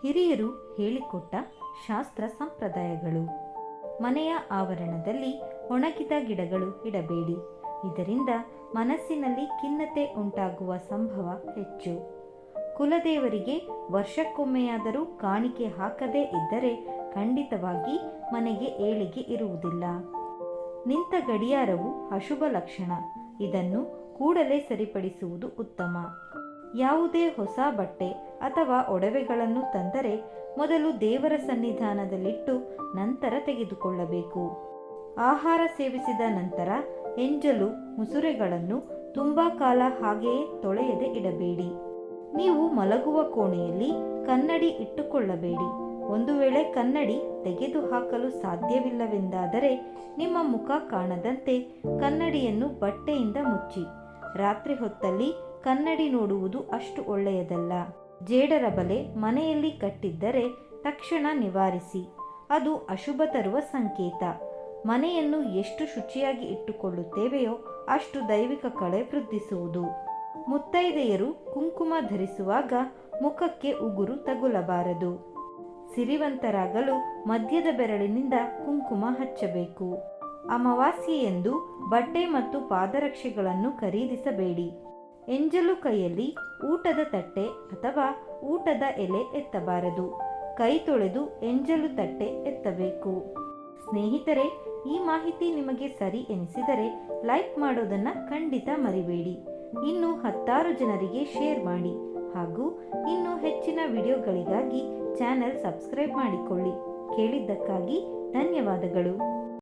ಹಿರಿಯರು ಹೇಳಿಕೊಟ್ಟ ಶಾಸ್ತ್ರ ಸಂಪ್ರದಾಯಗಳು. ಮನೆಯ ಆವರಣದಲ್ಲಿ ಒಣಗಿದ ಗಿಡಗಳು ಇಡಬೇಡಿ. ಇದರಿಂದ ಮನಸ್ಸಿನಲ್ಲಿ ಖಿನ್ನತೆ ಉಂಟಾಗುವ ಸಂಭವ ಹೆಚ್ಚು. ಕುಲದೇವರಿಗೆ ವರ್ಷಕ್ಕೊಮ್ಮೆಯಾದರೂ ಕಾಣಿಕೆ ಹಾಕದೇ ಇದ್ದರೆ ಖಂಡಿತವಾಗಿ ಮನೆಗೆ ಏಳಿಗೆ ಇರುವುದಿಲ್ಲ. ನಿಂತ ಗಡಿಯಾರವು ಅಶುಭ ಲಕ್ಷಣ. ಇದನ್ನು ಕೂಡಲೇ ಸರಿಪಡಿಸುವುದು ಉತ್ತಮ. ಯಾವುದೇ ಹೊಸ ಬಟ್ಟೆ ಅಥವಾ ಒಡವೆಗಳನ್ನು ತಂದರೆ ಮೊದಲು ದೇವರ ಸನ್ನಿಧಾನದಲ್ಲಿಟ್ಟು ನಂತರ ತೆಗೆದುಕೊಳ್ಳಬೇಕು. ಆಹಾರ ಸೇವಿಸಿದ ನಂತರ ಎಂಜಲು ಮುಸುರೆಗಳನ್ನು ತುಂಬ ಕಾಲ ಹಾಗೆಯೇ ತೊಳೆಯದೆ ಇಡಬೇಡಿ. ನೀವು ಮಲಗುವ ಕೋಣೆಯಲ್ಲಿ ಕನ್ನಡಿ ಇಟ್ಟುಕೊಳ್ಳಬೇಡಿ. ಒಂದು ವೇಳೆ ಕನ್ನಡಿ ತೆಗೆದುಹಾಕಲು ಸಾಧ್ಯವಿಲ್ಲವೆಂದಾದರೆ ನಿಮ್ಮ ಮುಖ ಕಾಣದಂತೆ ಕನ್ನಡಿಯನ್ನು ಬಟ್ಟೆಯಿಂದ ಮುಚ್ಚಿ. ರಾತ್ರಿ ಹೊತ್ತಲ್ಲಿ ಕನ್ನಡಿ ನೋಡುವುದು ಅಷ್ಟು ಒಳ್ಳೆಯದಲ್ಲ. ಜೇಡರ ಬಲೆ ಮನೆಯಲ್ಲಿ ಕಟ್ಟಿದ್ದರೆ ತಕ್ಷಣ ನಿವಾರಿಸಿ. ಅದು ಅಶುಭ ತರುವ ಸಂಕೇತ. ಮನೆಯನ್ನು ಎಷ್ಟು ಶುಚಿಯಾಗಿ ಇಟ್ಟುಕೊಳ್ಳುತ್ತೇವೆಯೋ ಅಷ್ಟು ದೈವಿಕ ಕಳೆ ವೃದ್ಧಿಸುವುದು. ಮುತ್ತೈದೆಯರು ಕುಂಕುಮ ಧರಿಸುವಾಗ ಮುಖಕ್ಕೆ ಉಗುರು ತಗುಲಬಾರದು. ಸಿರಿವಂತರಾಗಲು ಮಧ್ಯದ ಬೆರಳಿನಿಂದ ಕುಂಕುಮ ಹಚ್ಚಬೇಕು. ಅಮಾವಾಸ್ಯೆಯೆಂದು ಬಟ್ಟೆ ಮತ್ತು ಪಾದರಕ್ಷೆಗಳನ್ನು ಖರೀದಿಸಬೇಡಿ. ಎಂಜಲು ಕೈಯಲ್ಲಿ ಊಟದ ತಟ್ಟೆ ಅಥವಾ ಊಟದ ಎಲೆ ಎತ್ತಬಾರದು. ಕೈ ತೊಳೆದು ಎಂಜಲು ತಟ್ಟೆ ಎತ್ತಬೇಕು. ಸ್ನೇಹಿತರೆ, ಈ ಮಾಹಿತಿ ನಿಮಗೆ ಸರಿ ಎನಿಸಿದರೆ ಲೈಕ್ ಮಾಡೋದನ್ನು ಖಂಡಿತ ಮರಿಬೇಡಿ. ಇನ್ನು 10 ಜನರಿಗೆ ಶೇರ್ ಮಾಡಿ ಹಾಗೂ ಇನ್ನೂ ಹೆಚ್ಚಿನ ವಿಡಿಯೋಗಳಿಗಾಗಿ ಚಾನೆಲ್ ಸಬ್ಸ್ಕ್ರೈಬ್ ಮಾಡಿಕೊಳ್ಳಿ. ಕೇಳಿದ್ದಕ್ಕಾಗಿ ಧನ್ಯವಾದಗಳು.